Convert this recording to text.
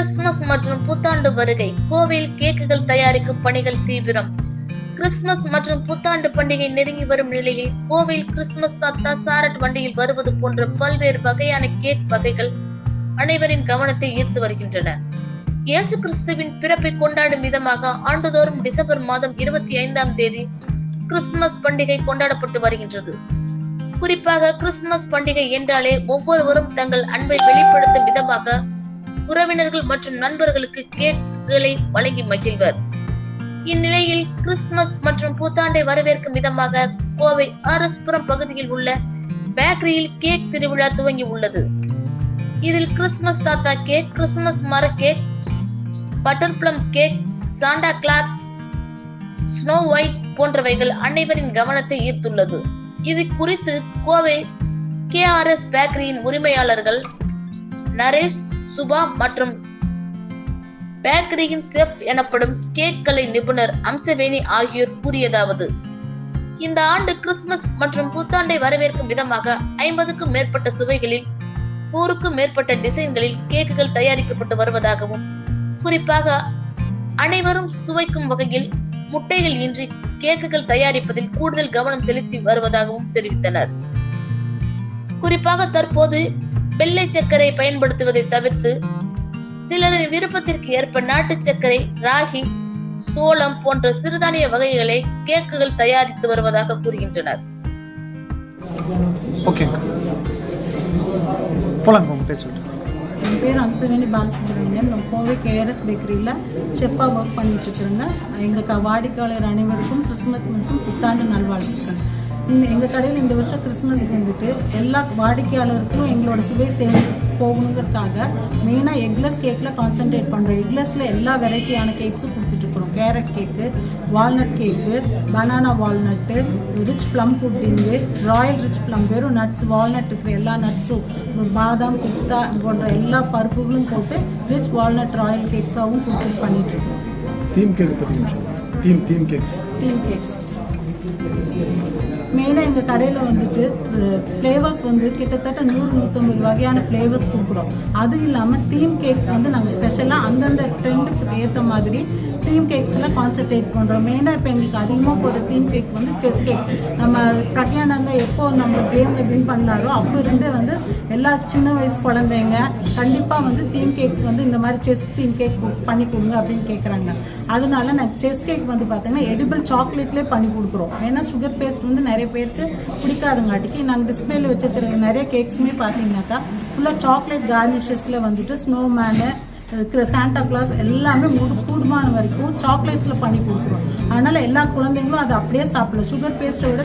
Christmas மற்றும் புத்தாண்டு வருகை. கோவையில் கேக்குகள் தயாரிக்கும் பணிகள் தீவிரம். கிறிஸ்துமஸ் மற்றும் புத்தாண்டு பண்டிகை நெருங்கி வரும் நிலையில் கோவையில் கிறிஸ்துமஸ் தாத்தா சாரட் வண்டியில் வருவது போன்ற பல்வேறு வகையான கேக் வகைகள் அனைவரின் கவனத்தை ஈர்த்து வருகின்றன. இயேசு கிறிஸ்துவின் பிறப்பை கொண்டாடும் விதமாக ஆண்டுதோறும் டிசம்பர் மாதம் 25ஆம் தேதி கிறிஸ்துமஸ் பண்டிகை கொண்டாடப்பட்டு வருகின்றது. குறிப்பாக கிறிஸ்துமஸ் பண்டிகை என்றாலே ஒவ்வொருவரும் தங்கள் அன்பை வெளிப்படுத்தும் விதமாக உறவினர்கள் மற்றும் நண்பர்களுக்கு கேக்குகளை வழங்கி மகிழ்வர். இந்நிலையில் கிறிஸ்துமஸ் மற்றும் புத்தாண்டை வரவேற்கும் விதமாக கோவை ஆர்எஸ்புரம் பகுதியில் உள்ள பேக்கரியில் கேக் திருவிழா துவங்கி உள்ளது. இதில் கிறிஸ்துமஸ் தாத்தா கேக், கிறிஸ்துமஸ் மர cake, butter plum cake, Santa Claus, snow white போன்றவைகள் அனைவரின் கவனத்தை ஈர்த்துள்ளது. இது குறித்து கோவை KRS பேக்கரியின் உரிமையாளர்கள் நரேஷ், சுபா மற்றும் பேக்கரியின் செஃப் எனப்படும் கேக் கலை நிபுணர் அம்சவேணி ஆகியோர் கூறியதாவது: இந்த ஆண்டு கிறிஸ்துமஸ் மற்றும் புத்தாண்டை வரவேற்கும் விதமாக 50க்கும் மேற்பட்ட சுவைகளில் 100க்கும் மேற்பட்ட டிசைன்களில் கேக்குகள் தயாரிக்கப்பட்டு வருவதாகவும், குறிப்பாக அனைவரும் சுவைக்கும் வகையில் முட்டைகள் இன்றி கேக்குகள் தயாரிப்பதில் கூடுதல் கவனம் செலுத்தி வருவதாகவும் தெரிவித்தனர். குறிப்பாக தற்போது வெள்ளை சர்க்கரை பயன்படுத்துவதை தவிர்த்து சிலரின் விருப்பத்திற்கு ஏற்ப நாட்டு சர்க்கரை, ராகி, சோளம் போன்ற சிறுதானிய வகைகளை கேக்குகள் தயாரித்து வருவதாக கூறுகின்றனர். என் பேர் அம்சவேணி பாலசுப்ரமணியம். நான் கோவை KRS பேக்கரியில் செஃப்பாக ஒர்க் பண்ணிட்டு இருக்கிறேங்க. எங்கள் வாடிக்கையாளர் அனைவருக்கும் கிறிஸ்துமஸ் மற்றும் புத்தாண்டு நல்வாழ்த்துக்கள். எங்கள் கடையில் இந்த வருஷம் கிறிஸ்துமஸ்க்கு வந்துட்டு எல்லா வாடிக்கையாளருக்கும் எங்களோட சுவை சேர்ந்து போகணுங்கிறதுக்காக மெயினாக எக்லெஸ் கேக்கில் கான்சென்ட்ரேட் பண்ணுறோம். எக்லெஸில் எல்லா வெரைட்டியான கேக்ஸும் கொடுத்துட்ருக்குறோம். கேரட் கேக்கு, வால்நட் கேக்கு, banana walnut, rich plum புட்டிங்கு, Royal rich plum, வெறும் நட்ஸ், வால்நட் இருக்கிற எல்லா நட்ஸும், பாதாம், பிஸ்தா போன்ற எல்லா பருப்புகளும் போட்டு ரிச் வால்நட் ராயல் கேக்ஸாகவும் கொடுத்து பண்ணிகிட்ருக்கோம். தீம் கேக் பற்றி தீம் கேக்ஸ் மெயினாக எங்கள் கடையில் வந்துட்டு ஃப்ளேவர்ஸ் வந்து கிட்டத்தட்ட 100-150 வகையான ஃப்ளேவர்ஸ் கொடுக்குறோம். அதுவும் இல்லாமல் தீம் கேக்ஸ் வந்து நாங்கள் ஸ்பெஷலாக அந்தந்த ட்ரெண்டுக்கு ஏற்ற மாதிரி தீம் கேக்ஸில் கான்சன்ட்ரேட் பண்ணுறோம். மெயினாக இப்போ எங்களுக்கு அதிகமாக போகிற தீம் கேக் வந்து செஸ் கேக். நம்ம பிரக்யானந்தா எப்போ நம்ம கேமில் வின் பண்ணாரோ அப்போ இருந்தே வந்து எல்லா சின்ன வயசு குழந்தைங்க கண்டிப்பாக வந்து தீம் கேக்ஸ் வந்து இந்த மாதிரி செஸ் தீம் கேக் பண்ணி கொடுங்க அப்படின்னு கேட்குறாங்க. அதனால நாங்கள் செஸ் கேக் வந்து பார்த்தீங்கன்னா எடிபிள் சாக்லேட்லேயே பண்ணி கொடுக்குறோம். ஏன்னா சுகர் பேஸ்ட் வந்து நிறைய பேருக்கு பிடிக்காதுங்காட்டிக்கு நாங்கள் டிஸ்பிளேல வச்சுருக்கிற நிறைய கேக்ஸுமே பார்த்தீங்கன்னாக்கா ஃபுல்லாக சாக்லேட் கார்னிஷஸில் வந்துட்டு ஸ்னோமேனு, சாண்டா கிளாஸ் எல்லாமே கூடுமான வரைக்கும் சாக்லேட்ஸில் பண்ணி கொடுக்குறோம். அதனால் எல்லா குழந்தைங்களும் அதை அப்படியே சாப்பிடலாம். சுகர் பேஸ்ட்டை விட